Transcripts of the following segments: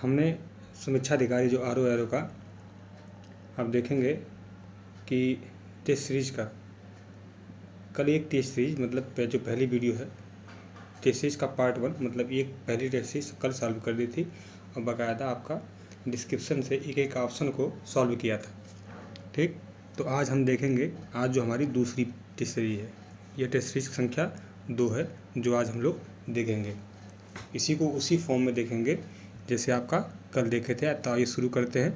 हमने समीक्षा अधिकारी जो RO का आप देखेंगे कि टेस्ट सीरीज का कल एक टेस्ट सीरीज मतलब जो पहली वीडियो है टेस्ट सीरीज का पार्ट 1 मतलब एक पहली टेस्ट सीरीज कल सॉल्व कर दी थी और बाकायदा आपका डिस्क्रिप्शन से एक एक ऑप्शन को सॉल्व किया था। ठीक, तो आज हम देखेंगे आज जो हमारी दूसरी टेस्ट सीरीज है, यह टेस्ट सीरीज संख्या 2 है जो आज हम लोग देखेंगे। इसी को उसी फॉर्म में देखेंगे जैसे आपका कल देखे थे। तो आइए शुरू करते हैं।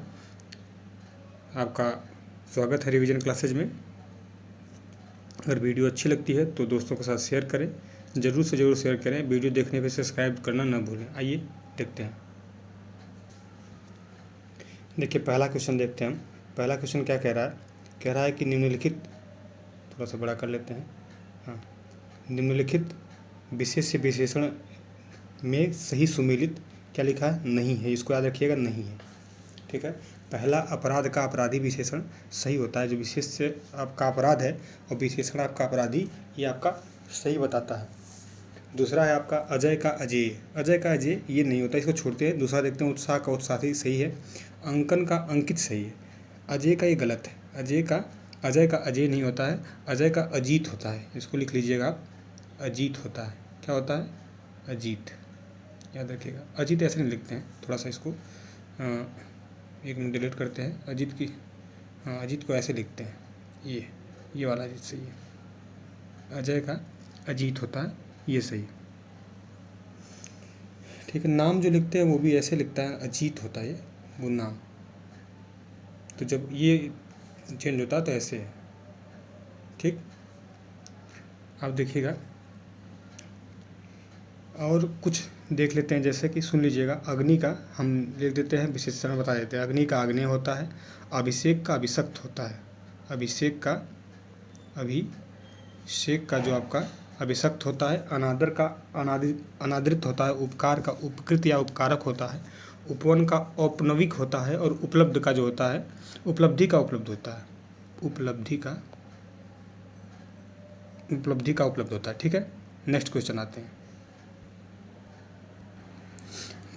आपका स्वागत है रिवीजन क्लासेज में। अगर वीडियो अच्छी लगती है तो दोस्तों के साथ शेयर करें, ज़रूर से ज़रूर शेयर करें। वीडियो देखने पे सब्सक्राइब करना ना भूलें। आइए देखते हैं। देखिए पहला क्वेश्चन देखते हैं हम। पहला क्वेश्चन क्या कह रहा है? कह रहा है कि निम्नलिखित, थोड़ा सा बड़ा कर लेते हैं। हाँ, निम्नलिखित विशेष विशेषण में सही सुमेलित क्या लिखा है? नहीं है। इसको याद रखिएगा, नहीं है। ठीक है। पहला अपराध का अपराधी विशेषण सही होता है। जो विशेष से आपका अपराध है और विशेषण आपका अपराधी, ये आपका सही बताता है। दूसरा है आपका अजय का अजेय। अजय का अजेय ये नहीं होता, इसको छोड़ते हैं। दूसरा देखते हैं उत्साह का उत्साही सही है। अंकन का अंकित सही है। अजय का ये गलत है। अजय का अजय नहीं होता है, अजय का अजीत होता है। इसको लिख लीजिएगा आप, अजीत होता है। क्या होता है? अजीत, याद रखिएगा। अजीत ऐसे नहीं लिखते हैं, थोड़ा सा इसको एक मिनट डिलीट करते हैं। अजीत की, हाँ, अजीत को ऐसे लिखते हैं, ये वाला अजीत सही है। अजय का अजीत होता है, ये सही। ठीक है। नाम जो लिखते हैं वो भी ऐसे लिखता है, अजीत होता है वो नाम। तो जब ये चेंज होता है तो ऐसे है। ठीक, आप देखिएगा। और कुछ देख लेते हैं, जैसे कि सुन लीजिएगा। अग्नि का हम लिख देते हैं, विशेषण बता देते हैं। अग्नि का आग्नेय होता है। अभिषेक का अभिषक्त होता है। अभिषेक का जो आपका अभिषक्त होता है। अनादर का अनादृत होता है। उपकार का उपकृत या उपकारक होता है। उपवन का औपनविक होता है। और उपलब्ध का जो होता है, उपलब्धि का उपलब्ध होता है। उपलब्धि का उपलब्ध होता है। ठीक है। नेक्स्ट क्वेश्चन आते हैं।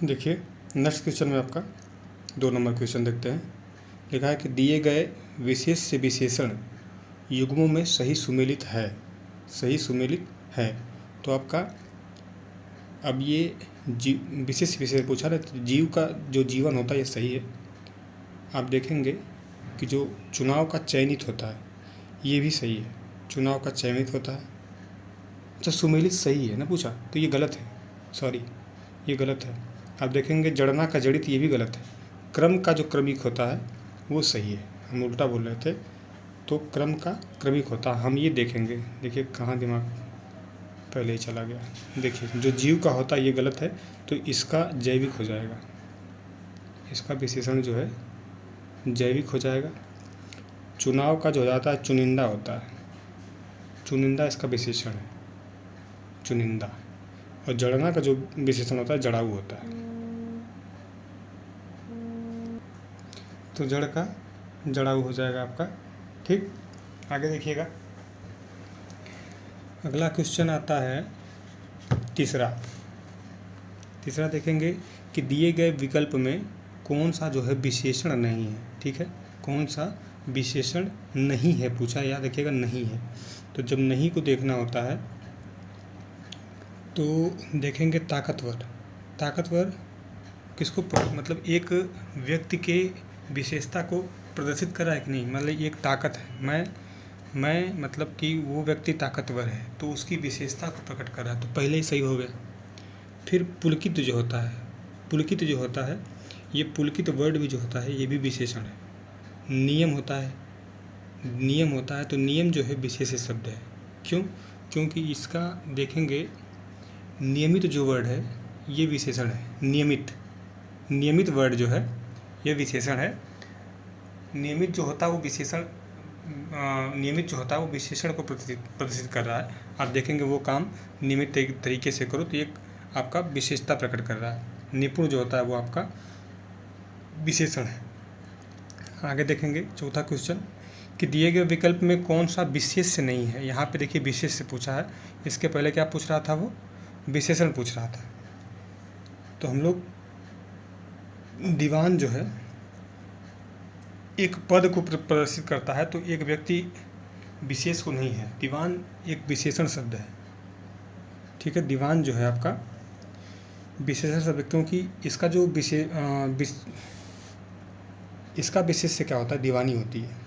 देखिए नेक्स्ट क्वेश्चन में आपका 2 नंबर क्वेश्चन देखते हैं। लिखा है कि दिए गए विशेष से विशेषण युग्मों में सही सुमेलित है। सही सुमेलित है। तो आपका अब ये विशेष विशेषण पूछा है, तो जीव का जो जीवन होता है ये सही है। आप देखेंगे कि जो चुनाव का चयनित होता है ये भी सही है। चुनाव का चयनित होता है। अच्छा, सुमेलित सही है ना पूछा, तो ये गलत है। सॉरी, ये गलत है। आप देखेंगे जड़ना का जड़ित, ये भी गलत है। क्रम का जो क्रमिक होता है वो सही है। हम उल्टा बोल रहे थे, तो क्रम का क्रमिक होता है। हम ये देखेंगे। देखिए कहाँ दिमाग पहले ही चला गया। देखिए जो जीव का होता है ये गलत है, तो इसका जैविक हो जाएगा। इसका विशेषण जो है जैविक हो जाएगा। चुनाव का जो हो जाता है चुनिंदा होता है। चुनिंदा इसका विशेषण है, चुनिंदा। और जड़ना का जो विशेषण होता है जड़ाऊ होता है। तो जड़ का जड़ाऊ हो जाएगा आपका। ठीक, आगे देखिएगा। अगला क्वेश्चन आता है तीसरा देखेंगे कि दिए गए विकल्प में कौन सा जो है विशेषण नहीं है। ठीक है, कौन सा विशेषण नहीं है पूछा, याद रखिएगा, नहीं है। तो जब नहीं को देखना होता है तो देखेंगे ताकतवर किसको मतलब एक व्यक्ति के विशेषता को प्रदर्शित कर रहा है कि नहीं। मतलब एक ताकत है, मैं मतलब कि वो व्यक्ति ताकतवर है तो उसकी विशेषता को प्रकट कर रहा है, तो पहले ही सही हो गया। फिर पुलकित जो होता है, ये पुलकित वर्ड भी जो होता है ये भी विशेषण है। नियम होता है, तो नियम जो है विशेष शब्द है। क्यों? क्योंकि इसका देखेंगे नियमित जो वर्ड है ये विशेषण है। नियमित वर्ड जो है ये विशेषण है। नियमित जो होता है वो विशेषण को प्रदर्शित कर रहा है। आप देखेंगे वो काम नियमित तरीके से करो तो ये आपका विशेषता प्रकट कर रहा है। निपुण जो होता है वो आपका विशेषण है। आगे देखेंगे चौथा क्वेश्चन कि दिए गए विकल्प में कौन सा विशेष से नहीं है। यहाँ पे देखिए विशेष से पूछा है। इसके पहले क्या पूछ रहा था? वो विशेषण पूछ रहा था। तो हम लोग विशेष से पूछा है, इसके पहले क्या पूछ रहा था? वो विशेषण पूछ रहा था। इसके पहले क्या पूछ रहा था? वो विशेषण पूछ रहा था। तो हम लोग विशेषण पूछ रहा था। इसके पहले क्या पूछ रहा था? वो विशेषण पूछ रहा था। तो हम लोग विशेषण पूछ रहा था। तो हम लोग दीवान जो है एक पद को प्रदर्शित करता है, तो एक व्यक्ति विशेष को नहीं है। दीवान एक विशेषण शब्द है, ठीक है। दीवान जो है आपका विशेषण शब्द, क्योंकि इसका जो इसका विशेष से क्या होता है, दीवानी होती है।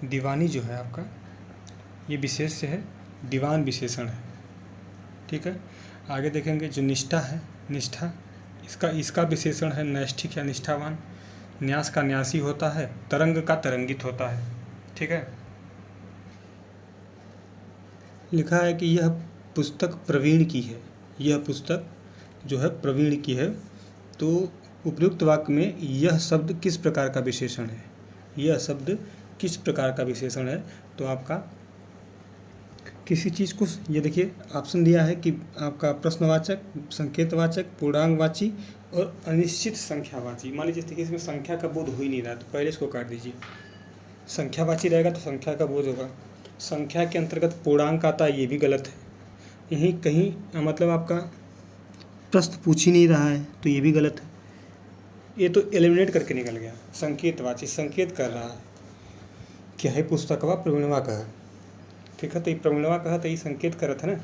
दीवानी जो है आपका ये विशेष से है, दीवान विशेषण है, ठीक है। आगे देखेंगे जो निष्ठा है, निष्ठा इसका विशेषण है नैष्ठिक या निष्ठावान। न्यास का न्यासी होता है, तरंग का तरंगित होता है, ठीक है। लिखा है कि यह पुस्तक प्रवीण की है, यह पुस्तक जो है प्रवीण की है। तो उपयुक्त वाक्य में यह शब्द किस प्रकार का विशेषण है, यह शब्द किस प्रकार का विशेषण है। तो आपका किसी चीज़ को, ये देखिए ऑप्शन दिया है कि आपका प्रश्नवाचक, संकेतवाचक, पूर्णांगवाची और अनिश्चित संख्यावाची। मान लीजिए देखिए इसमें संख्या का बोध हो ही नहीं रहा, तो पहले इसको काट दीजिए। संख्यावाची रहेगा तो संख्या का बोध होगा, संख्या के अंतर्गत पूर्णांक आता है, ये भी गलत है। यहीं कहीं मतलब आपका प्रश्न पूछ ही नहीं रहा है, तो ये भी गलत है। ये तो एलिमिनेट करके निकल गया। संकेतवाची संकेत कर रहा है कि है पुस्तकवा प्रवीणवा कह, ठीक है। तो ये प्रवीणवा कहा तो ये संकेत कर रहा था ना।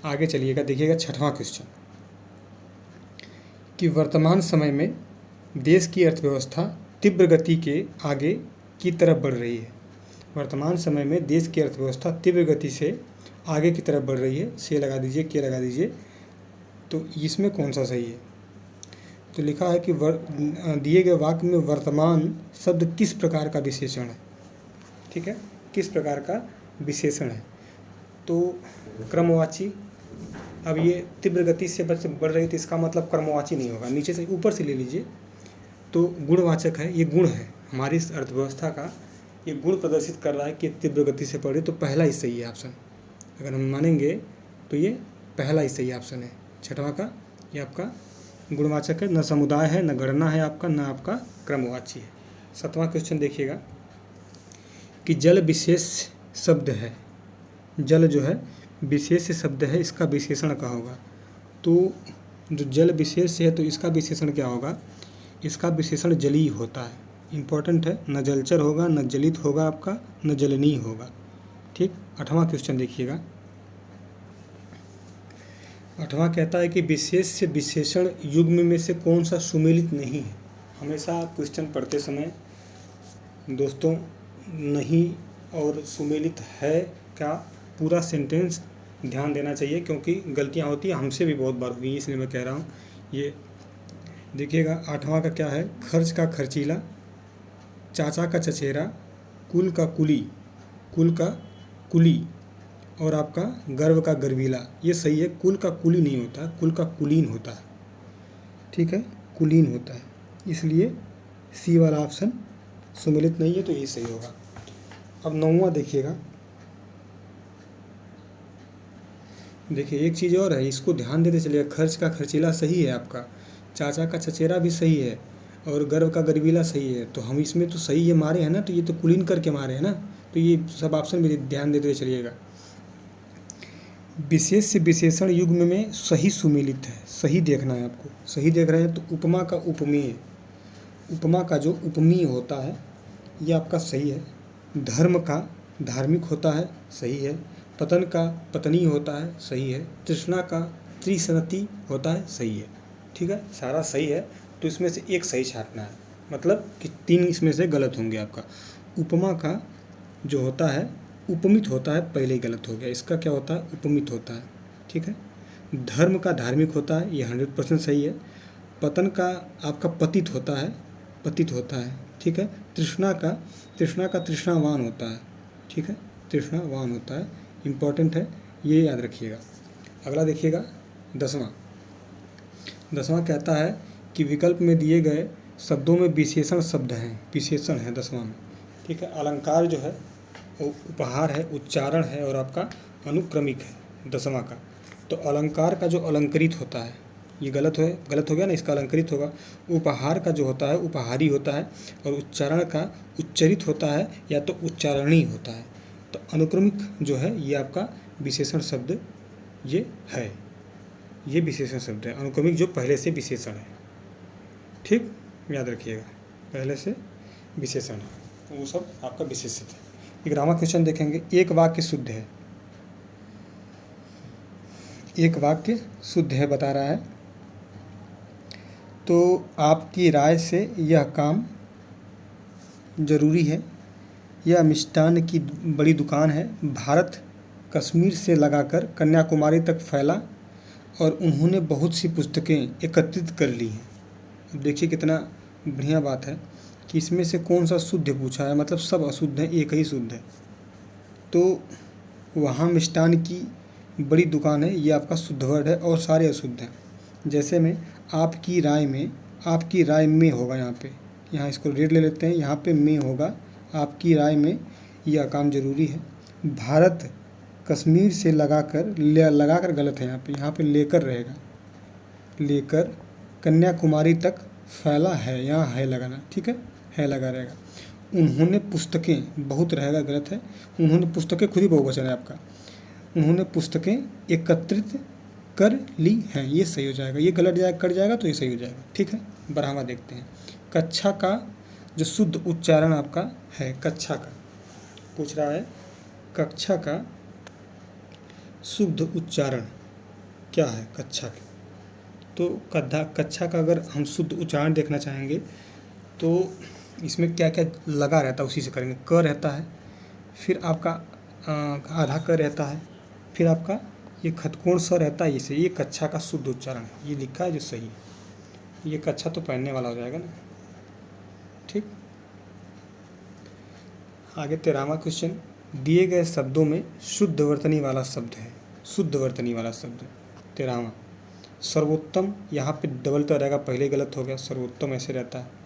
आगे चलिएगा, देखिएगा 6वां क्वेश्चन कि वर्तमान समय में देश की अर्थव्यवस्था तीव्र गति के आगे की तरफ बढ़ रही है। वर्तमान समय में देश की अर्थव्यवस्था तीव्र गति से आगे की तरफ बढ़ रही है। से लगा दीजिए, के लगा दीजिए। तो इसमें कौन सा सही है। तो लिखा है कि दिए गए वाक्य में वर्तमान शब्द किस प्रकार का विशेषण है, ठीक है, किस प्रकार का विशेषण है। तो क्रमवाची, अब ये तीव्र गति से बढ़ रही थी, इसका मतलब क्रमवाची नहीं होगा, नीचे से ऊपर से ले लीजिए। तो गुणवाचक है, ये गुण है हमारी इस अर्थव्यवस्था का, ये गुण प्रदर्शित कर रहा है कि तीव्र गति से बढ़ रही। तो पहला ही सही है ऑप्शन, अगर हम मानेंगे तो ये पहला ही सही ऑप्शन है 6वां का। ये आपका गुणवाचक है, न समुदाय है, न गणना है आपका, न आपका क्रमवाची है। 7वां क्वेश्चन देखिएगा कि जल विशेष शब्द है, जल जो है विशेष शब्द है, इसका विशेषण क्या होगा। तो जो जल विशेष है तो इसका विशेषण क्या होगा, इसका विशेषण जलीय होता है। इम्पोर्टेंट है, न जलचर होगा, न जलित होगा आपका, न जलनीय होगा, ठीक। 8वां क्वेश्चन देखिएगा। 8वां कहता है कि विशेष से विशेषण युग्म में से कौन सा सुमेलित नहीं है। हमेशा क्वेश्चन पढ़ते समय दोस्तों नहीं और सुमेलित है का पूरा सेंटेंस ध्यान देना चाहिए, क्योंकि गलतियां होती हैं, हमसे भी बहुत बार हुई, इसलिए मैं कह रहा हूँ। ये देखिएगा 8वां का क्या है, खर्च का खर्चीला, चाचा का चचेरा, कुल का कुली, कुल का कुली, और आपका गर्व का गर्वीला। ये सही है, कुल का कुली नहीं होता, कुल का कुलीन होता है, ठीक है, कुलीन होता है, इसलिए सी वाला ऑप्शन सुमेलित नहीं है, तो ये सही होगा। अब 9वां देखिएगा, देखिए एक चीज़ और है, इसको ध्यान देते चलिए। खर्च का खर्चीला सही है आपका, चाचा का चचेरा भी सही है, और गर्व का गर्वीला सही है। तो हम इसमें तो सही ये मारे हैं ना, तो ये तो कुलीन करके मारे हैं ना, तो ये सब ऑप्शन भी ध्यान देते चलिएगा। विशेष से विशेषण युग्म में सही सुमेलित है, सही देखना है आपको, सही देख रहे हैं। तो उपमा का उपमेय, उपमा का जो उपमेय होता है ये आपका सही है। धर्म का धार्मिक होता है, सही है। पतन का पतनी होता है, सही है। तृष्णा का त्रिसनति होता है, सही है, ठीक है, सारा सही है। तो इसमें से एक सही छांटना है, मतलब कि 3 इसमें से गलत होंगे आपका। उपमा का जो होता है उपमित होता है, पहले ही गलत हो गया, इसका क्या होता है, उपमित होता है, ठीक है। धर्म का धार्मिक होता है, ये 100% सही है। पतन का आपका पतित होता है, पतित होता है, ठीक है। तृष्णा का तृष्णावान होता है, ठीक है, तृष्णावान होता है, इम्पॉर्टेंट है, ये याद रखिएगा। अगला देखिएगा 10वां कहता है कि विकल्प में दिए गए शब्दों में विशेषण शब्द हैं, विशेषण है 10वां में, ठीक है। अलंकार जो है वो उपहार है, उच्चारण है, और आपका अनुक्रमिक है 10वां का। तो अलंकार का जो अलंकृत होता है, ये गलत हो गया ना, इसका अलंकृत होगा। उपहार का जो होता है उपहारी होता है, और उच्चारण का उच्चरित होता है या तो उच्चारणी होता है। तो अनुक्रमिक जो है ये आपका विशेषण शब्द ये है, ये विशेषण शब्द है। अनुक्रमिक जो पहले से विशेषण है, ठीक, याद रखिएगा, पहले से विशेषण है वो सब आपका विशेषित है। ग्रामर क्वेश्चन देखेंगे। एक वाक्य शुद्ध है, एक वाक्य शुद्ध है बता रहा है, तो आपकी राय से यह काम जरूरी है। यह मिष्टान की बड़ी दुकान है। भारत कश्मीर से लगाकर कन्याकुमारी तक फैला और उन्होंने बहुत सी पुस्तकें एकत्रित कर ली हैं। अब देखिए कितना बढ़िया बात है कि इसमें से कौन सा शुद्ध पूछा है, मतलब सब अशुद्ध है, एक ही शुद्ध है। तो वहाँ मिष्टान की बड़ी दुकान है, ये आपका शुद्ध वर्ड है और सारे अशुद्ध हैं। जैसे में आपकी राय में, आपकी राय में होगा यहाँ इसको रेड ले लेते हैं, यहाँ पे में होगा। आपकी राय में यह काम जरूरी है। भारत कश्मीर से लगाकर गलत है, यहाँ पे लेकर रहेगा, लेकर कन्याकुमारी तक फैला है, यहाँ है लगाना, ठीक है लगा रहेगा। उन्होंने पुस्तकें, बहुत रहेगा, गलत है। उन्होंने पुस्तकें खुद ही बहुवचन है आपका। उन्होंने पुस्तकें एकत्रित कर ली हैं, ये सही हो जाएगा। ये गलत कट जाएगा तो ये सही हो जाएगा, ठीक है। बढ़ावा देखते हैं। कक्षा का जो शुद्ध उच्चारण आपका है, कक्षा का पूछ रहा है, कक्षा का शुद्ध उच्चारण क्या है कक्षा का। तो कक्षा का अगर हम शुद्ध उच्चारण देखना चाहेंगे तो इसमें क्या क्या लगा रहता है उसी से करेंगे। क रहता है, फिर आपका आधा क रहता है, फिर आपका ये खतकोण स रहता है। इसे ये कक्षा का शुद्ध उच्चारण है, ये लिखा है जो सही है। ये कक्षा तो पहनने वाला हो जाएगा ना, ठीक। आगे 13वां क्वेश्चन। दिए गए शब्दों में शुद्ध वर्तनी वाला शब्द है, शुद्ध वर्तनी वाला शब्द 13वां। सर्वोत्तम, यहाँ पे डबल तो रहेगा, पहले गलत हो गया, सर्वोत्तम ऐसे रहता है।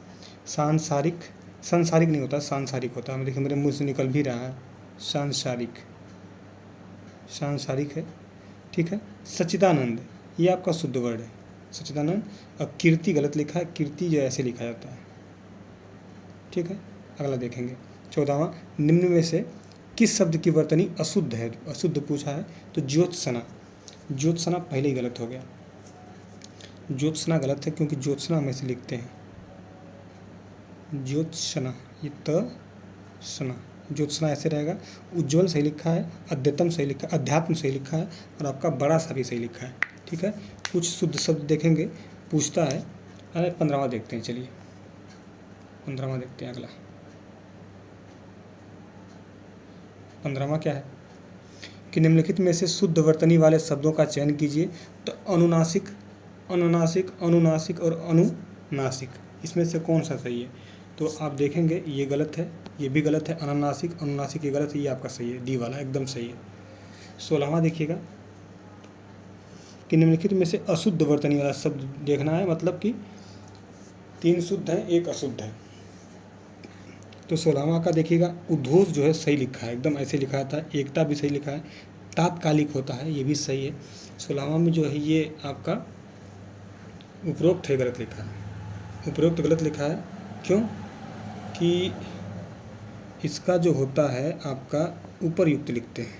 सांसारिक, सांसारिक नहीं होता, सांसारिक होता है। देखिए मेरे मुंह से निकल भी रहा है, सांसारिक, सांसारिक है, ठीक है। सच्चिदानंद, ये आपका शुद्ध वर्ड है, सच्चिदानंद। और कीर्ति गलत लिखा है, कीर्ति जो ऐसे लिखा जाता है, ठीक है। अगला देखेंगे 14वां। निम्न में से किस शब्द की वर्तनी अशुद्ध है, अशुद्ध पूछा है। तो ज्योत्सना, ज्योत्सना पहले ही गलत हो गया, ज्योत्सना गलत है क्योंकि ज्योत्सना हम ऐसे लिखते हैं, ज्योत्सना, ये सना, ज्योत्सना ऐसे रहेगा। उज्ज्वल सही लिखा है, अद्यतम सही लिखा है, अध्यात्म सही लिखा है, और आपका बड़ा सा भी सही लिखा है, ठीक है। कुछ शुद्ध शब्द देखेंगे, पूछता है। अरे 15वां देखते हैं, चलिए 15वां देखते हैं। अगला 15वां क्या है कि निम्नलिखित में से शुद्ध वर्तनी वाले शब्दों का चयन कीजिए। तो अनुनासिक, अनुनासिक, अनुनासिक और अनुनासिक, इसमें से कौन सा सही है। तो आप देखेंगे ये गलत है, ये भी गलत है। अनुनासिक, अनुनासिक ये गलत है, ये आपका सही है, डी वाला एकदम सही है। 16वां देखिएगा कि निम्नलिखित में से अशुद्ध वर्तनी वाला शब्द देखना है, मतलब कि 3 शुद्ध है, 1 अशुद्ध है। तो 16वां का देखिएगा, उद्घोष जो है सही लिखा है, एकदम ऐसे लिखा था। एकता भी सही लिखा है, तात्कालिक होता है, ये भी सही है। 16वां में जो है ये आपका उपरोक्त है, गलत लिखा है, उपरोक्त गलत लिखा है। क्यों कि इसका जो होता है आपका उपरयुक्त लिखते हैं,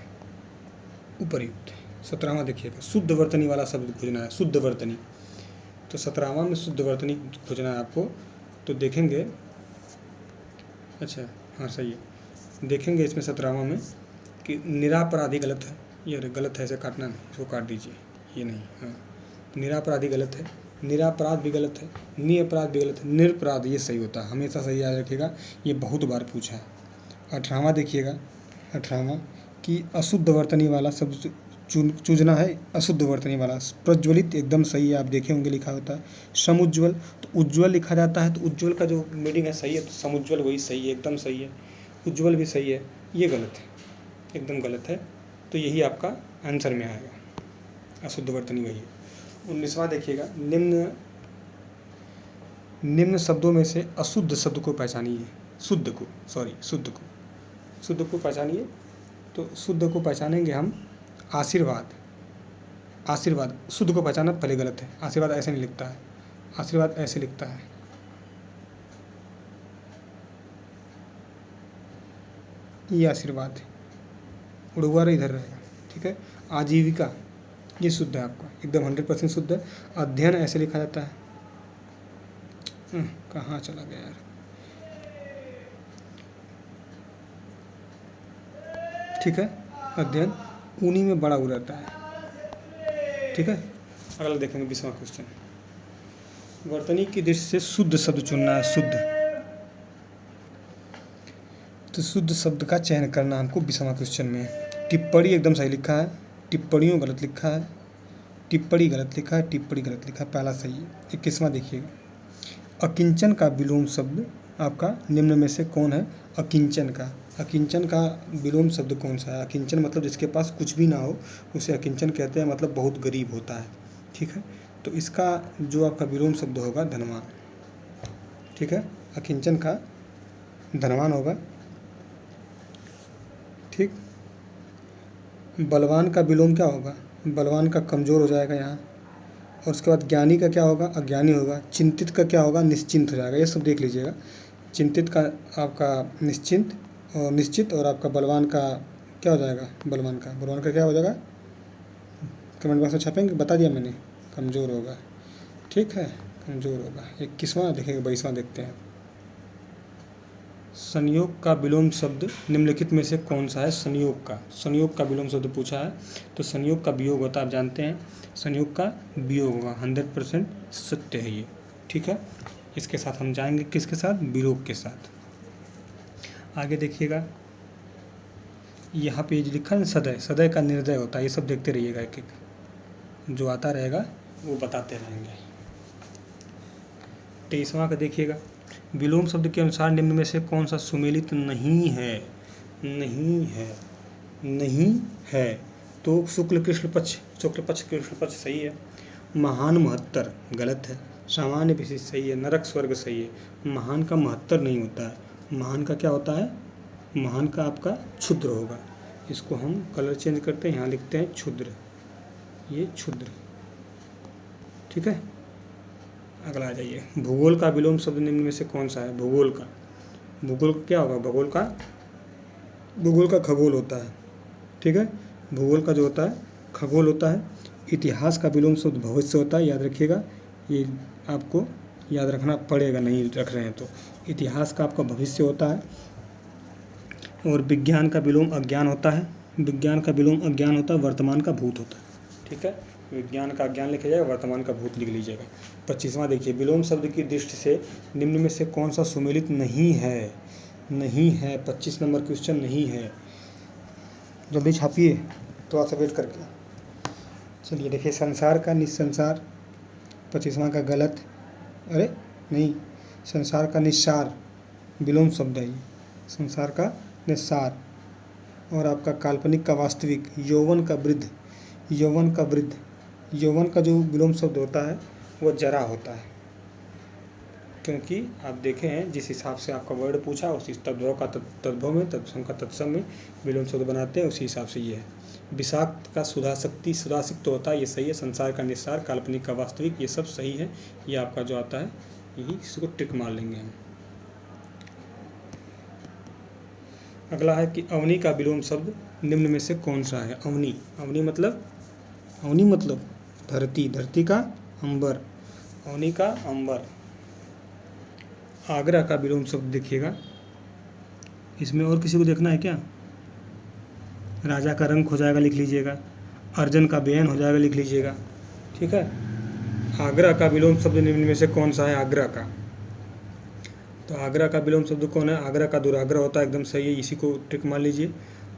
उपरयुक्त। 17वां देखिएगा, शुद्ध वर्तनी वाला शब्द खोजना है, शुद्ध वर्तनी। तो 17वां में शुद्ध वर्तनी खोजना है आपको। तो देखेंगे, अच्छा हाँ सही है, देखेंगे इसमें 17वां में कि निरापराधी गलत है, ये गलत है, ऐसे काटना नहीं, इसको काट दीजिए, ये नहीं, हाँ निरापराधी गलत है, निरापराध भी गलत है, निअपराध भी गलत है, निरपराध ये सही होता है, हमेशा सही याद रखिएगा, ये बहुत बार पूछा है। 18वां देखिएगा, 18वां कि अशुद्ध वर्तनी वाला शब्द चूजना है, अशुद्ध वर्तनी वाला। प्रज्वलित एकदम सही है, आप देखे होंगे लिखा होता है। समुज्ज्वल, तो उज्ज्वल लिखा जाता है, तो उज्ज्वल का जो मीनिंग है सही है, तो समुज्ज्वल वही सही है, एकदम सही है। उज्ज्वल भी सही है, ये गलत है, एकदम गलत है। तो यही आपका आंसर में आएगा, अशुद्ध वर्तनी वही है। 19वां देखिएगा, निम्न शब्दों में से अशुद्ध शब्द को पहचानिए, शुद्ध को, सॉरी शुद्ध को पहचानिए। तो शुद्ध को पहचानेंगे हम, आशीर्वाद, आशीर्वाद शुद्ध को पहचाना पहले गलत है, आशीर्वाद ऐसे नहीं लिखता है, आशीर्वाद ऐसे लिखता है, ये आशीर्वाद, उड़ुआर इधर रहेगा, ठीक है। आजीविका, ये शुद्ध है आपका, एकदम 100% शुद्ध है। अध्ययन ऐसे लिखा जाता है। कहाँ चला गया यार, ठीक है। अध्ययन ऊनी में बड़ा ऊ रहता है, ठीक है। अगला देखेंगे 20वां क्वेश्चन। वर्तनी की दृष्टि से शुद्ध शब्द चुनना है, शुद्ध। तो शुद्ध शब्द का चयन करना हमको 20वां क्वेश्चन में। टिप्पणी एकदम सही लिखा है, टिप्पणियों गलत लिखा है, टिप्पणी गलत लिखा है, टिप्पणी गलत लिखा है, पहला सही है। 21वां देखिएगा। अकिंचन का विलोम शब्द आपका निम्न में से कौन है? अकिंचन का, अकिंचन का विलोम शब्द कौन सा है? अकिंचन मतलब जिसके पास कुछ भी ना हो उसे अकिंचन कहते हैं, मतलब बहुत गरीब होता है, ठीक है। तो इसका जो आपका विलोम शब्द होगा धनवान, ठीक है। अकिंचन का धनवान होगा, ठीक। बलवान का विलोम क्या होगा? बलवान का कमज़ोर हो जाएगा यहाँ। और उसके बाद ज्ञानी का क्या होगा? अज्ञानी होगा। चिंतित का क्या होगा? निश्चिंत हो जाएगा। ये सब देख लीजिएगा। चिंतित का आपका निश्चिंत, और निश्चित, और आपका बलवान का क्या हो जाएगा? बलवान का क्या हो जाएगा? कमेंट बॉक्स में छापेंगे, बता दिया मैंने। कमज़ोर होगा, ठीक है, कमज़ोर होगा। 21वां देखेंगे, 22वां देखते हैं। संयोग का विलोम शब्द निम्नलिखित में से कौन सा है? संयोग का विलोम शब्द पूछा है, तो संयोग का वियोग होता है, आप जानते हैं। संयोग का वियोग होगा, 100% सत्य है ये, ठीक है। इसके साथ हम जाएंगे, किसके साथ? विलोप के साथ। आगे देखिएगा, यहाँ पे जो लिखा है सदय, सदय का निर्दय होता है। ये सब देखते रहिएगा, एक एक जो आता रहेगा वो बताते रहेंगे। 23वां का देखिएगा। विलोम शब्द के अनुसार निम्न में से कौन सा सुमेलित नहीं है? नहीं है तो शुक्ल कृष्ण पक्ष कृष्ण पक्ष सही है। महान महत्तर गलत है। सामान्य विशेष सही है। नरक स्वर्ग सही है। महान का महत्तर नहीं होता है। महान का क्या होता है? महान का आपका क्षुद्र होगा। इसको हम कलर चेंज करते हैं, यहाँ लिखते हैं क्षुद्र, ये क्षुद्र, ठीक है। अगला आ जाइए। भूगोल का विलोम शब्द निम्न में से कौन सा है? भूगोल का क्या होगा? भूगोल का खगोल होता है, ठीक है। भूगोल का जो होता है खगोल होता है। इतिहास का विलोम शब्द भविष्य होता है, याद रखिएगा, ये आपको याद रखना पड़ेगा, नहीं रख रहे हैं तो। इतिहास का आपका भविष्य होता है। और विज्ञान का विलोम अज्ञान होता है। विज्ञान का विलोम अज्ञान होता है, वर्तमान का भूत होता है, ठीक है। विज्ञान का अज्ञान लिखा जाएगा, वर्तमान का भूत लिख लीजिएगा। 25वां देखिए। विलोम शब्द की दृष्टि से निम्न में से कौन सा सुमेलित नहीं है? 25 नंबर क्वेश्चन नहीं है। जल्दी छापिए थोड़ा सा वेट करके। चलिए देखिए, संसार का निस्संसार, 25वां का गलत। अरे नहीं, संसार का निस्सार विलोम शब्द है ये, संसार का निस्सार। और आपका काल्पनिक का वास्तविक, यौवन का वृद्ध, यौवन का जो विलोम शब्द होता है वो जरा होता है। क्योंकि आप देखें हैं जिस हिसाब से आपका वर्ड पूछा उसी तद्भव का तद्भव में, तत्सम का तत्सम में विलोम शब्द बनाते हैं, उसी हिसाब से ये है। विषाक्त का सुधासिक्त होता है, ये सही है। संसार का निस्सार, काल्पनिक का वास्तविक, ये सब सही है। ये आपका जो आता है यही, इसको टिक मार लेंगे हम। अगला है कि अवनी का विलोम शब्द निम्न में से कौन सा है? अवनी मतलब धरती का अंबर, अवनी का अंबर। आगरा का विलोम शब्द देखिएगा, इसमें और किसी को देखना है क्या? राजा का रंग हो जाएगा, लिख लीजिएगा। अर्जन का बेन हो जाएगा, लिख लीजिएगा, ठीक है। आगरा का विलोम शब्द निम्न में से कौन सा है? आगरा का, तो आगरा का विलोम शब्द कौन है? आगरा का दुराग्रह होता है, एकदम सही है, इसी को टिक मान लीजिए।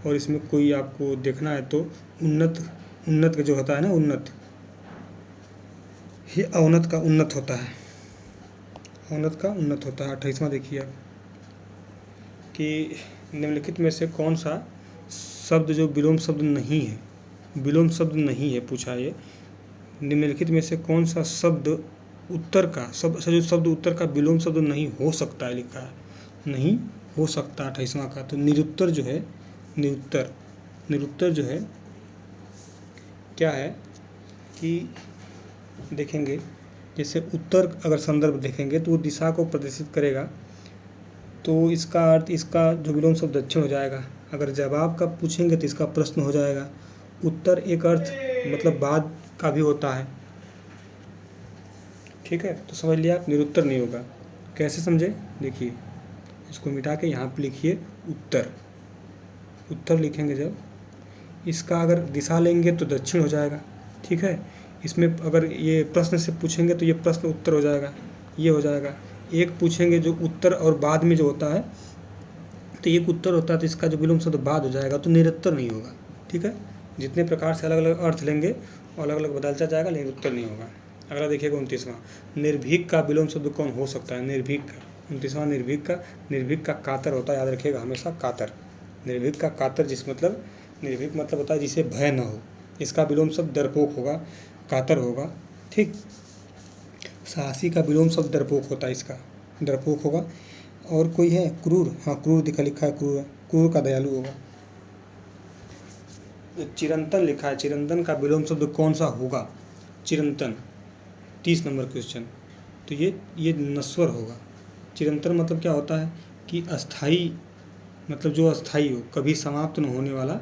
और इसमें कोई आपको देखना है तो उन्नत का जो होता है ना, उन्नत, ये अवनत का उन्नत होता है, अवनत का उन्नत होता है। 28वां देखिए आप कि निम्नलिखित में से कौन सा शब्द जो विलोम शब्द नहीं है पूछा ये। निम्नलिखित में से कौन सा शब्द उत्तर का शब्द उत्तर का विलोम शब्द नहीं हो सकता है, लिखा है नहीं हो सकता। 28वां का तो निरुत्तर जो है, निरुत्तर जो है क्या है कि देखेंगे, जैसे उत्तर अगर संदर्भ देखेंगे तो वो दिशा को प्रदर्शित करेगा, तो इसका अर्थ, इसका जो विलोम शब्द दक्षिण हो जाएगा। अगर जवाब का पूछेंगे तो इसका प्रश्न हो जाएगा। उत्तर एक अर्थ मतलब बाद का भी होता है, ठीक है। तो समझ लिया आप, निरुत्तर नहीं होगा। कैसे समझे, देखिए इसको मिटा के यहाँ पे लिखिए उत्तर। उत्तर लिखेंगे जब, इसका अगर दिशा लेंगे तो दक्षिण हो जाएगा, ठीक है। इसमें अगर ये प्रश्न से पूछेंगे तो ये प्रश्न उत्तर हो जाएगा, ये हो जाएगा। एक पूछेंगे जो उत्तर और बाद में जो होता है, तो एक उत्तर होता है तो इसका जो विलोम शब्द बाद हो जाएगा, तो निरुत्तर नहीं होगा, ठीक है। जितने प्रकार से अलग अलग अर्थ लेंगे और अलग अलग बदलता जाएगा, लेकिन उत्तर नहीं होगा। अगला देखिएगा 29वां, निर्भीक का विलोम शब्द कौन हो सकता है, निर्भीक का। 29वां निर्भीक का कातर होता है, याद रखिएगा हमेशा कातर। निर्भीक का कातर, जिस मतलब निर्भीक मतलब होता है जिसे भय न हो, इसका विलोम शब्द डरपोक होगा, कातर होगा, ठीक। साहसी का विलोम शब्द डरपोक होता है, इसका डरपोक होगा। और कोई है क्रूर, हाँ क्रूर दिखा लिखा है, क्रूर, क्रूर का दयालु होगा। चिरंतन लिखा है, चिरंतन का विलोम शब्द कौन सा होगा, चिरंतन। 30 नंबर क्वेश्चन, तो ये नश्वर होगा। चिरंतन मतलब क्या होता है कि अस्थाई, मतलब जो अस्थाई हो, कभी समाप्त न होने वाला,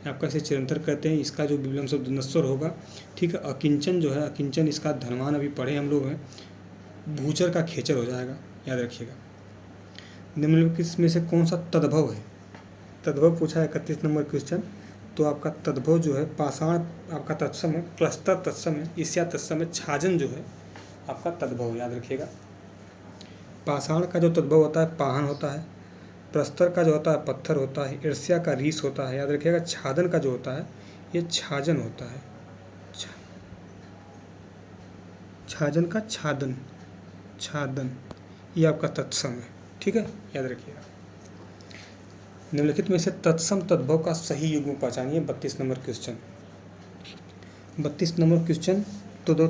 आपका इसे चिरंतर कहते हैं। इसका जो विलोम शब्द नश्वर होगा, ठीक है। अकिंचन जो है, अकिंचन इसका धनवान अभी पढ़े हम लोग हैं, भूचर का खेचर हो जाएगा, याद रखिएगा। निम्नलिखित में से कौन सा तद्भव है, तद्भव पूछा है 31 नंबर क्वेश्चन। तो आपका तद्भव जो है, पाषाण आपका तत्सम है, प्रस्तर तत्सम है, ईर्ष्या तत्सम है, छाजन जो है आपका तद्भव, याद रखिएगा। पाषाण का जो तद्भव होता है पाहन होता है, प्रस्तर का जो होता है पत्थर होता है, ईर्ष्या का रीस होता है, याद रखिएगा। छादन का जो होता है ये छाजन होता है, छाजन का छादन, छादन, ये आपका तत्सम है, ठीक है, याद रखिएगा। निम्नलिखित में से तत्सम तद्भव का सही युग्म पहचानिए, 32 नंबर क्वेश्चन। 32 नंबर क्वेश्चन, तो दो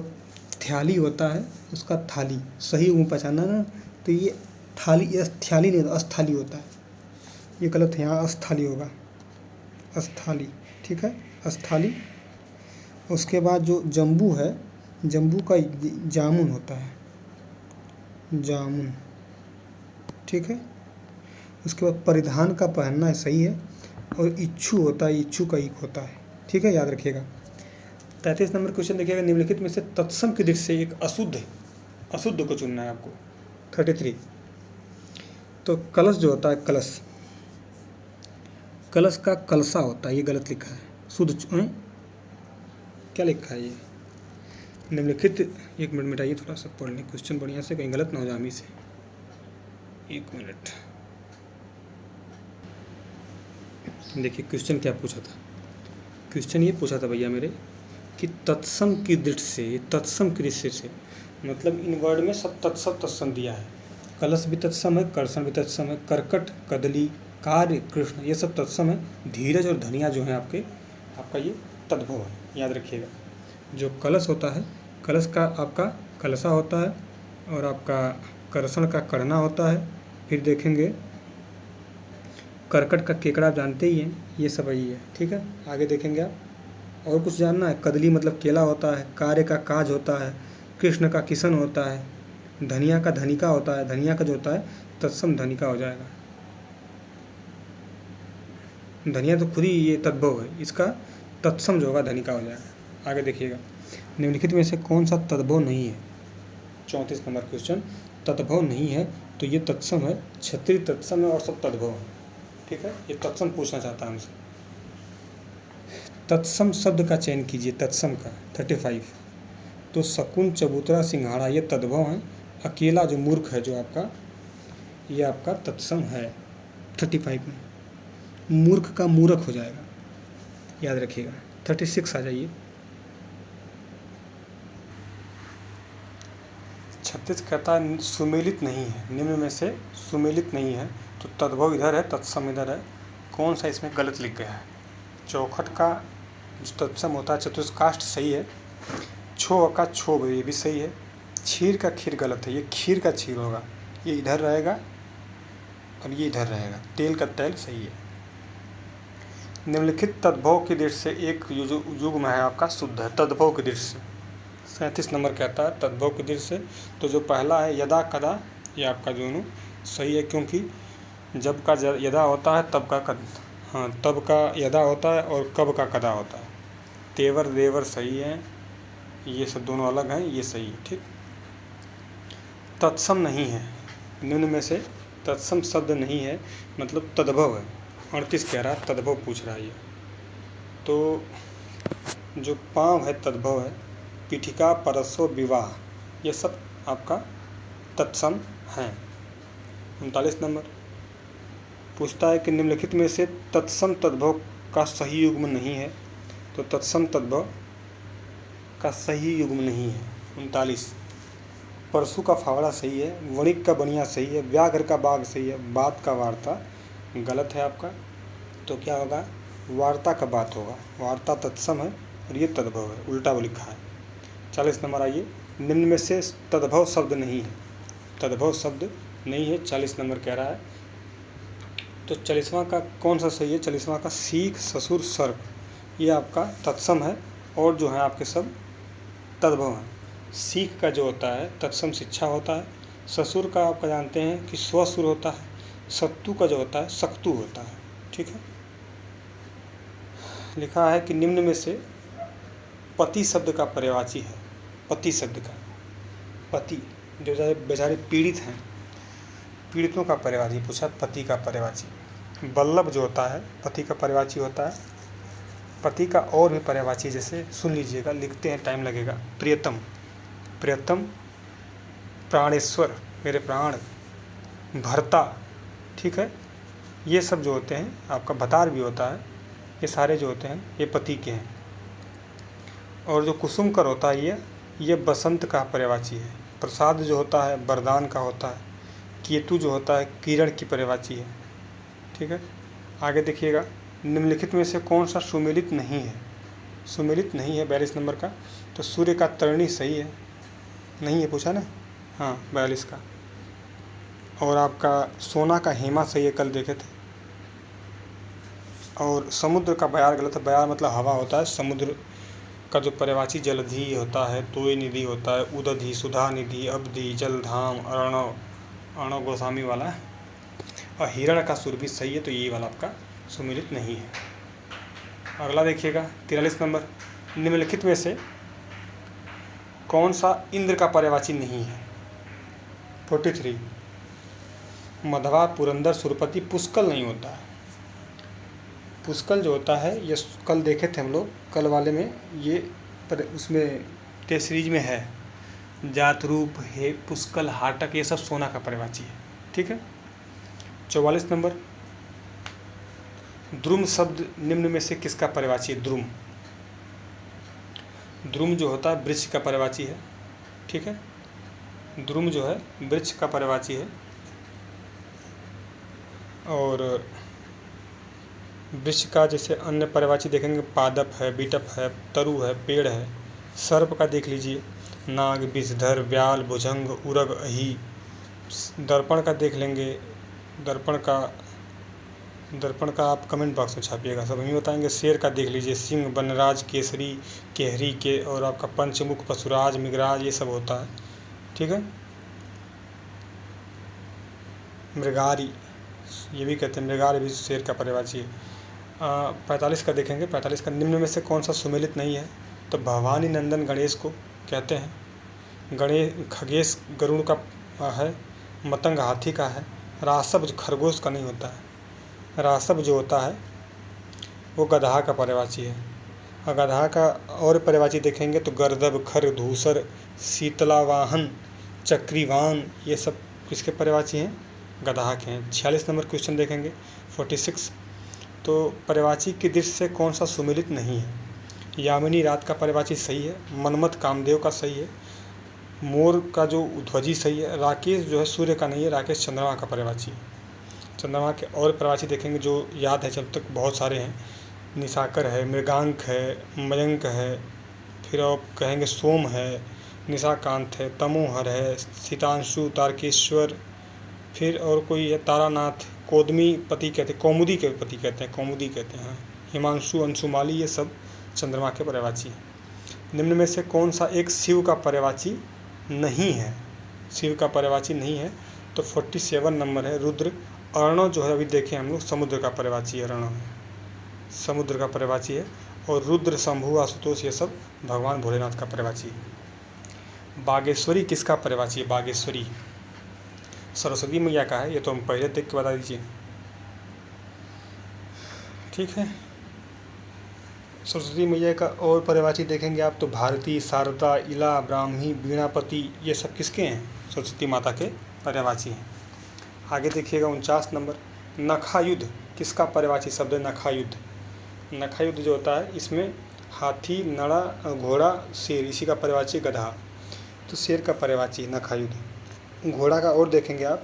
थ्याली होता है, उसका थाली, सही युग्म पहचानना ना। तो ये थाली, ये थ्याली नहीं, अस्थाली होता है, ये गलत है, यहाँ अस्थाली होगा, अस्थाली, ठीक है, अस्थाली। उसके बाद जो जम्बू है, जम्बू का जामुन होता है, जामुन, ठीक है। उसके बाद परिधान का पहनना है, सही है। और इच्छू होता है, इच्छू का इक होता है, ठीक है, याद रखिएगा। 33 नंबर क्वेश्चन देखिएगा, निम्नलिखित में से तत्सम की दृष्टि से एक अशुद्ध को चुनना है आपको। 33, तो कलश जो होता है, कलश, कलश का कलसा होता है, ये गलत लिखा है, शुद्ध क्या लिखा है ये, निम्नलिखित। एक मिनट मिटाइए, थोड़ा सा पढ़ लें क्वेश्चन बढ़िया से, कहीं गलत ना हो जाए हमी से, एक मिनट। देखिए क्वेश्चन क्या पूछा था, क्वेश्चन ये पूछा था भैया मेरे कि तत्सम की दृष्टि से, ये तत्सम की दृष्टि से मतलब इन वर्ड में सब तत्सम दिया है। कलश भी तत्सम है, कर्षण भी तत्सम है, करकट, कदली, कार्य, कृष्ण, ये सब तत्सम है। धीरज और धनिया जो है आपका ये तद्भव है, याद रखिएगा। जो कलश होता है, कलश का आपका कलशा होता है, और आपका कर्षण का करना होता है। फिर देखेंगे करकट का केकड़ा, जानते ही हैं, ये सब यही है, ठीक है। आगे देखेंगे आप, और कुछ जानना है। कदली मतलब केला होता है, कार्य का काज होता है, कृष्ण का किशन होता है, धनिया का धनिका होता है, धनिया का जो होता है तत्सम धनिका हो जाएगा। धनिया तो खुद ही ये तद्भव है, इसका तत्सम जो होगा धनिका हो जाएगा। आगे देखिएगा, निम्नलिखित में से कौन सा तद्भव नहीं है, 34 नंबर क्वेश्चन, तद्भव नहीं है तो ये तत्सम है, क्षत्रिय तत्सम है और सब तद्भव है, ठीक है। ये तत्सम पूछना चाहता है हमसे। तत्सम शब्द का चयन कीजिए, तत्सम का। 35, तो शकुन, चबूतरा, सिंघाड़ा ये तद्भव हैं। अकेला जो मूर्ख है जो आपका, ये आपका तत्सम है। 35 में मूर्ख का मूर्ख हो जाएगा, याद रखिएगा। 36 आ जाइए। 36 कहता है सुमेलित नहीं है, निम्न में से सुमेलित नहीं है, तो तद्भव इधर है, तत्सम इधर है। कौन सा इसमें गलत लिख गया है। चौखट का जो तत्सम होता है चतुष्काष्ठ सही है, छो का छो ये भी सही है, क्षीर का खीर गलत है, ये खीर का क्षीर होगा, ये इधर रहेगा और ये इधर रहेगा, तेल का तेल सही है। निम्नलिखित तद्भव की दृष्टि से एक युग्म है आपका शुद्ध है, तद्भव की दृष्टि से। 37 नंबर कहता है तद्भव की दृष्टि से, तो जो पहला है यदा कदा, ये आपका दोनों सही है, क्योंकि जब का यदा होता है तब का कद, हाँ तब का यदा होता है और कब का कदा होता है। तेवर देवर सही है, ये सब दोनों अलग हैं, ये सही है। ठीक, तत्सम नहीं है, निम्न में से तत्सम शब्द नहीं है, मतलब तद्भव है। 38 कह रहा है, तद्भव पूछ रहा है ये। तो जो पाँव है तद्भव है, पीठिका परसो विवाह, ये सब आपका तत्सम है। 39 नंबर पूछता है कि निम्नलिखित में से तत्सम तद्भव का सही युग्म नहीं है। तो तत्सम तद्भव का सही युग्म नहीं है। 39 परशु का फावड़ा सही है, वणिक का बनिया सही है, व्याघ्र का बाघ सही है, बात का वार्ता गलत है आपका। तो क्या होगा, वार्ता का बात होगा। वार्ता तत्सम है और ये तद्भव है, उल्टा वो लिखा है। 40 नंबर आइए, निम्न में से तद्भव शब्द नहीं है। तद्भव शब्द नहीं है, 40 नंबर कह रहा है। तो 40वां का कौन सा सही है, 40वां का सीख ससुर सर्प, ये आपका तत्सम है और जो है आपके सब तद्भव हैं। सीख का जो होता है तत्सम शिक्षा होता है, ससुर का आपका जानते हैं कि स्वसुर होता है, सत्तु का जो होता है सक्तु होता है। ठीक है, लिखा है कि निम्न में से पति शब्द का पर्यायवाची है। पति शब्द का, पति जो बेचारे पीड़ित हैं, पीड़ितों का पर्यायवाची पूछा, पति का पर्यायवाची। बल्लभ जो होता है पति का पर्यायवाची होता है। पति का और भी पर्यायवाची जैसे सुन लीजिएगा, लिखते हैं टाइम लगेगा। प्रियतम, प्रियतम, प्राणेश्वर मेरे प्राण, भर्ता, ठीक है, ये सब जो होते हैं आपका भतार भी होता है, ये सारे जो होते हैं ये पति के हैं। और जो कुसुमकर होता है ये बसंत का पर्यायवाची है। प्रसाद जो होता है वरदान का होता है। केतु जो होता है किरण की पर्यायवाची है। ठीक है, आगे देखिएगा, निम्नलिखित में से कौन सा सुमेलित नहीं है। सुमेलित नहीं है 42 नंबर का। तो सूर्य का तरणी सही है, नहीं है पूछा ना, हाँ 42 का। और आपका सोना का हेमा सही है, कल देखे थे। और समुद्र का बयार गलत है। बयार मतलब हवा होता है, समुद्र का जो पर्यायवाची जलधि होता है, तोय निधि होता है, उदधि, सुधा निधि, अवधि, जलधाम, अर्णव, अर्णव गोस्वामी वाला। और हिरण का सुर भी सही है, तो ये वाला आपका सुमेलित नहीं है। अगला देखिएगा 43 नंबर, निम्नलिखित में से कौन सा इंद्र का पर्यायवाची नहीं है। 43 मधवा, पुरंदर, सुरपति, पुष्कल नहीं होता है। पुष्कल जो होता है ये कल देखे थे हम लोग, कल वाले में ये पर उसमें टेस्ट सीरीज में है। जात रूप है पुष्कल, हाटक, ये सब सोना का पर्यायवाची है। ठीक है, 44 नंबर, द्रुम शब्द निम्न में से किसका पर्यायवाची है। द्रुम, द्रुम जो होता है वृक्ष का पर्यायवाची है। ठीक है, द्रुम जो है वृक्ष का पर्यायवाची है। और वृक्ष का जैसे अन्य पर्यायवाची देखेंगे, पादप है, बीटप है, तरु है, पेड़ है। सर्प का देख लीजिए, नाग, विषधर, व्याल, भुजंग, उरग, अही। दर्पण का देख लेंगे, दर्पण का आप कमेंट बॉक्स में छापिएगा, सब हम बताएंगे। शेर का देख लीजिए, सिंह, वनराज, केसरी, केहरी के, और आपका पंचमुख, पशुराज, मृगराज, ये सब होता है। ठीक है, मृगारी, ये भी कहते हैं, मृगारी भी शेर का पर्यायवाची है। 45 का देखेंगे, 45 का निम्न में से कौन सा सुमेलित नहीं है। तो भवानी नंदन गणेश को कहते हैं। गणेश, खगेश गरुड़ का है, मतंग हाथी का है, रासव खरगोश का नहीं होता है। रासव जो होता है वो गधा का पर्यायवाची है। और गधा का और पर्यायवाची देखेंगे तो गर्दभ, खर, धूसर, शीतलावाहन, चक्रीवान, ये सब किसके पर्यायवाची हैं, गधा के हैं। 46 नंबर क्वेश्चन देखेंगे 46। तो पर्यायवाची की दृष्टि से कौन सा सुमेलित नहीं है। यामिनी रात का पर्यायवाची सही है, मनमत कामदेव का सही है, मोर का जो ध्वजी सही है, राकेश जो है सूर्य का नहीं है, राकेश चंद्रमा का पर्यायवाची है। चंद्रमा के और पर्यायवाची देखेंगे जो याद है जब तक, बहुत सारे हैं। निशाकर है, मृगांक है, मयंक है, फिर आप कहेंगे सोम है, निशाकांत है, तमोहर है, सीतांशु, तारकेश्वर, फिर और कोई है तारानाथ, कोदमी पति कहते हैं, कौमुदी के पति कहते हैं, कौमुदी कहते हैं, हिमांशु, अंशुमाली, ये सब चंद्रमा के पर्यायवाची हैं। निम्न में से कौन सा एक शिव का पर्यायवाची नहीं है। शिव का पर्यायवाची नहीं है तो 47 नंबर है रुद्र। अर्णव जो है अभी देखें हम लोग, समुद्र का पर्यायवाची है, अर्णव समुद्र का पर्यायवाची है। और रुद्र, शंभु, आशुतोष ये सब भगवान भोलेनाथ का पर्यायवाची है। बागेश्वरी किसका पर्यायवाची है? बागेश्वरी सरस्वती मैया का है, ये तो हम पहले देख के बता दीजिए। ठीक है, सरस्वती मैया का और पर्यायवाची देखेंगे आप तो भारती, शारदा, इला, ब्राह्मी, वीणापति ये सब किसके हैं? सरस्वती माता के पर्यायवाची हैं। आगे देखिएगा 49 नंबर, नखायुद्ध किसका पर्यायवाची शब्द है? नखायुद्ध। नखायुद्ध जो होता है इसमें हाथी, नड़ा, घोड़ा, शेर, इसी का पर्यायवाची गधा, तो शेर का पर्यायवाची नखायुद्ध। घोड़ा का और देखेंगे आप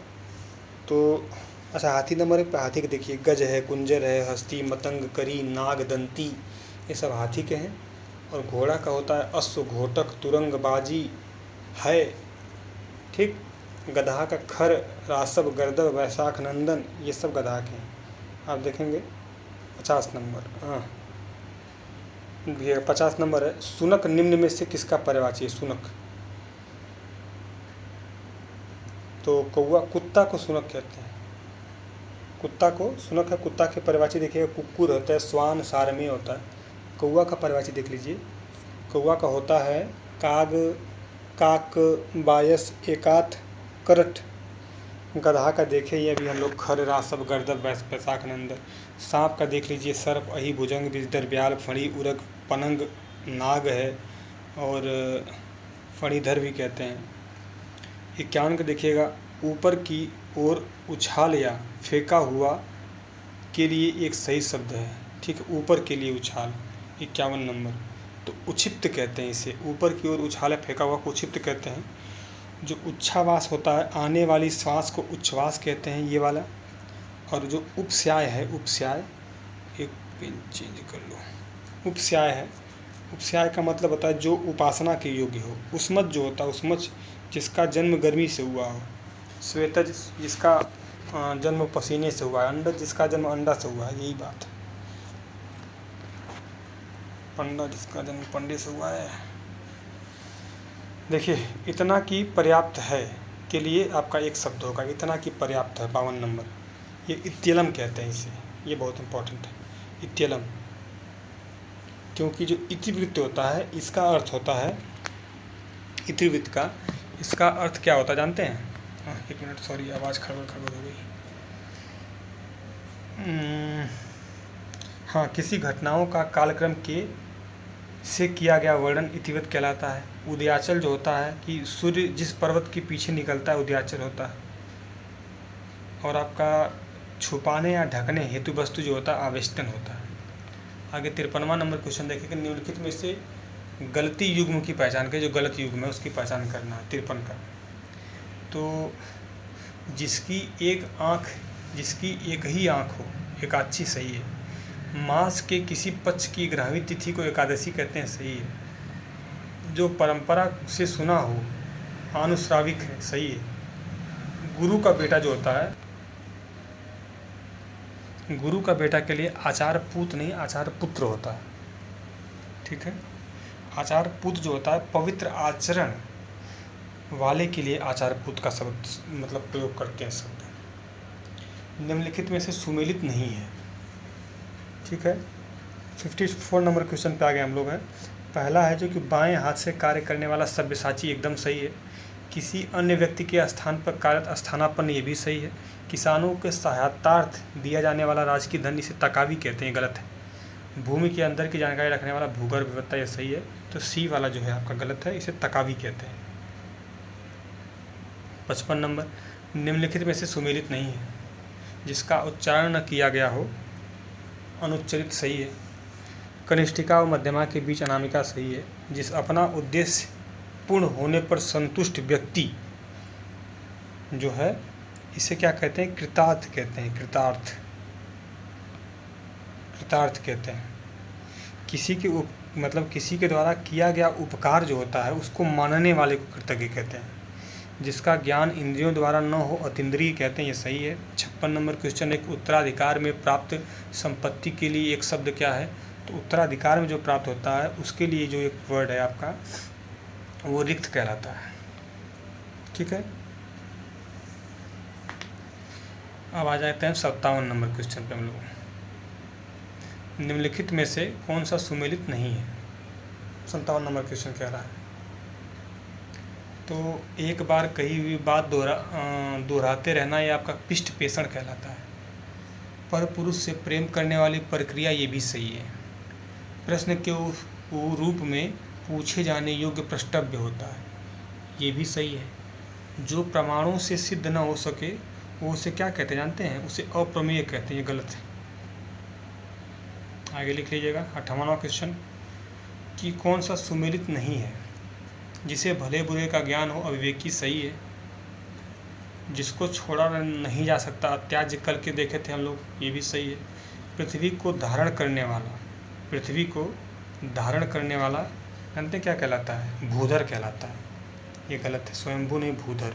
तो अच्छा, हाथी नंबर 1 पे हाथी के देखिए, गज है, कुंजर है, हस्ती, मतंग, करी, नाग, दंती, ये सब हाथी के हैं। और घोड़ा का होता है अश्व, घोटक, तुरंग, बाजी है। ठीक, गधा का खर, रासव, गर्दव, वैशाख, नंदन, ये सब गधा के हैं। आप देखेंगे 50 नंबर, हाँ ये 50 नंबर है, सुनक निम्न में से किसका पर्यायवाची है? सुनक, तो कौवा, कुत्ता को सुनक कहते हैं, कुत्ता को सुनक है। कुत्ता के पर्यायवाची देखिएगा, कुक्कुर होता है, स्वान, सारमेय होता है। कौवा का पर्यायवाची देख लीजिए, कौवा का होता है काग, काक, बायस, एकात, करट। गधा का देखे ये भी हम लोग, खर, रासव, गर्दभ, वैशाख, नंदन। सांप का देख लीजिए, सर्प, अहि, भुजंग, विजदर, ब्याल, फणी, उरग, पनंग, नाग है और फणीधर भी कहते हैं। 51 का देखिएगा, ऊपर की ओर उछाल या फेंका हुआ के लिए एक सही शब्द है। ठीक है, ऊपर के लिए उछाल, 51 नंबर, तो उक्षिप्त कहते हैं इसे। ऊपर की ओर उछाल या फेंका हुआ को उक्षिप्त कहते हैं। जो उच्छ्वास होता है, आने वाली श्वास को उच्छ्वास कहते हैं, ये वाला। और जो उपस्याय है, उपस्याय, एक पेन चेंज कर लो, उपस्याय है। उपस्याय का मतलब होता है जो उपासना के योग्य हो। उसमत जो होता है, उसमत जिसका जन्म गर्मी से हुआ हो। श्वेतज जिसका जन्म पसीने से हुआ है। अंडज जिसका जन्म अंडा से हुआ है, यही बात है। पंडा जिसका जन्म पंडे से हुआ है। देखिए, इतना की पर्याप्त है के लिए आपका एक शब्द होगा, इतना की पर्याप्त है, 52 नंबर। ये इत्यलम कहते हैं इसे, ये बहुत इंपॉर्टेंट है, इत्यलम। क्योंकि जो इतिवृत्त होता है इसका अर्थ होता है, इतिवृत्त का इसका अर्थ क्या होता है जानते हैं? एक मिनट, सॉरी आवाज़ खड़बड़ खड़बड़ हो गई। हाँ, किसी घटनाओं का कालक्रम के से किया गया वर्णन इतिवृत्त कहलाता है। उदयाचल जो होता है कि सूर्य जिस पर्वत के पीछे निकलता है उदयाचल होता है। और आपका छुपाने या ढकने हेतु वस्तु जो होता है आवेष्टन होता है। आगे 53वां नंबर क्वेश्चन देखेंगे, निम्नलिखित में से गलती युग्म की पहचान करें। जो गलत युग्म है उसकी पहचान करना है, 53 का। तो जिसकी एक ही आँख हो, एकादशी सही है। मास के किसी पक्ष की 11वीं तिथि को एकादशी कहते हैं, सही है। जो परंपरा से सुना हो, आनुश्राविक है, सही है। गुरु का बेटा जो होता है, गुरु का बेटा के लिए आचार्य पुत्र नहीं आचार्य पुत्र होता है। ठीक है, आचार्य पुत्र जो होता है पवित्र आचरण वाले के लिए आचार्य पुत्र का शब्द मतलब प्रयोग करते हैं शब्द। निम्नलिखित में से सुमेलित नहीं है। ठीक है, 54 नंबर क्वेश्चन पे आ गए हम लोग हैं। पहला है जो कि बाएं हाथ से कार्य करने वाला सब्यसाची, एकदम सही है। किसी अन्य व्यक्ति के स्थान पर कार्यरत स्थानापन्न, ये भी सही है। किसानों के सहायतार्थ दिया जाने वाला राजकीय धन, इसे तकावी कहते हैं, गलत है। भूमि के अंदर की जानकारी रखने वाला भूगर्भ विवत्ता, ये सही है। तो सी वाला जो है आपका गलत है, इसे तकावी कहते हैं। 55 नंबर, निम्नलिखित में से सुमेलित नहीं है। जिसका उच्चारण न किया गया हो, अनुच्चरित सही है। कनिष्ठिका और मध्यमा के बीच अनामिका सही है। जिस अपना उद्देश्य पूर्ण होने पर संतुष्ट व्यक्ति जो है, इसे क्या कहते हैं? कृतार्थ कहते हैं, कृतार्थ, कृतार्थ कहते हैं। किसी के मतलब किसी के द्वारा किया गया उपकार जो होता है उसको मानने वाले को कृतज्ञ कहते हैं। जिसका ज्ञान इंद्रियों द्वारा न हो, अतीन्द्रिय कहते हैं, ये सही है। 56 नंबर क्वेश्चन, एक उत्तराधिकार में प्राप्त संपत्ति के लिए एक शब्द क्या है? तो उत्तराधिकार में जो प्राप्त होता है उसके लिए जो एक वर्ड है आपका, वो रिक्त कहलाता है। ठीक है, अब आ जाते हैं 57 नंबर क्वेश्चन पे हम लोग। निम्नलिखित में से कौन सा सुमेलित नहीं है? 57 नंबर क्वेश्चन कह रहा है। तो एक बार कही हुई बात दोहराते रहना ये आपका पिष्ट पेषण कहलाता है। पर पुरुष से प्रेम करने वाली प्रक्रिया ये भी सही है। प्रश्न के रूप में पूछे जाने योग्य प्रश्नव्य होता है, ये भी सही है। जो प्रमाणों से सिद्ध न हो सके वो उसे क्या कहते हैं जानते हैं? उसे अप्रमेय कहते हैं। ये गलत है। आगे लिख लीजिएगा 58वां क्वेश्चन कि कौन सा सुमेलित नहीं है? जिसे भले बुरे का ज्ञान हो अविवेकी सही है। जिसको छोड़ा नहीं जा सकता त्याज्य करके देखे थे हम लोग, ये भी सही है। पृथ्वी को धारण करने वाला जानते क्या कहलाता है? भूधर कहलाता है। ये गलत है। स्वयंभू नहीं, भूधर।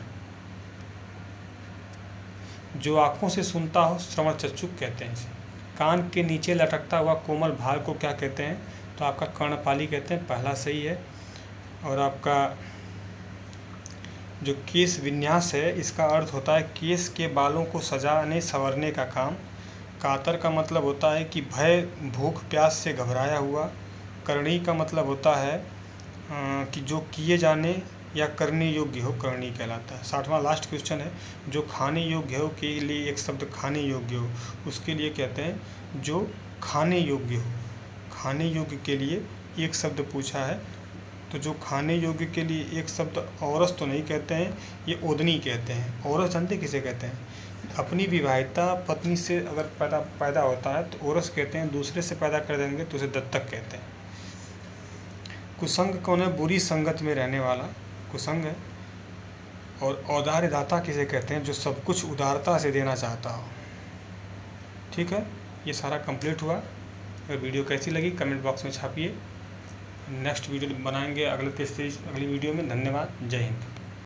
जो आँखों से सुनता हो श्रवण चक्षु कहते हैं इसे। कान के नीचे लटकता हुआ कोमल भाग को क्या कहते हैं? तो आपका कर्णपाली कहते हैं, पहला सही है। और आपका जो केश विन्यास है इसका अर्थ होता है केश के बालों को सजाने संवरने का काम। कातर का मतलब होता है कि भय, भूख, प्यास से घबराया हुआ। करणी का मतलब होता है कि जो किए जाने या करने योग्य हो, करणी कहलाता है। 60वां लास्ट क्वेश्चन है, जो खाने योग्य हो के लिए एक शब्द खाने योग्य हो, उसके लिए कहते हैं जो खाने योग्य हो। खाने योग्य के लिए एक शब्द पूछा है, तो जो खाने योग्य के लिए एक शब्द औरस तो नहीं कहते हैं, ये ओदनी कहते हैं। औरस जानते किसे कहते हैं? अपनी विवाहिता पत्नी से अगर पैदा होता है तो औरस कहते हैं। दूसरे से पैदा कर देंगे तो उसे दत्तक कहते हैं। कुसंग कौन है? बुरी संगत में रहने वाला कुसंग है। और औदार्य दाता किसे कहते हैं? जो सब कुछ उदारता से देना चाहता हो। ठीक है, ये सारा कंप्लीट हुआ। अगर वीडियो कैसी लगी कमेंट बॉक्स में छापिए। नेक्स्ट वीडियो बनाएंगे अगले वीडियो में। धन्यवाद। जय हिंद।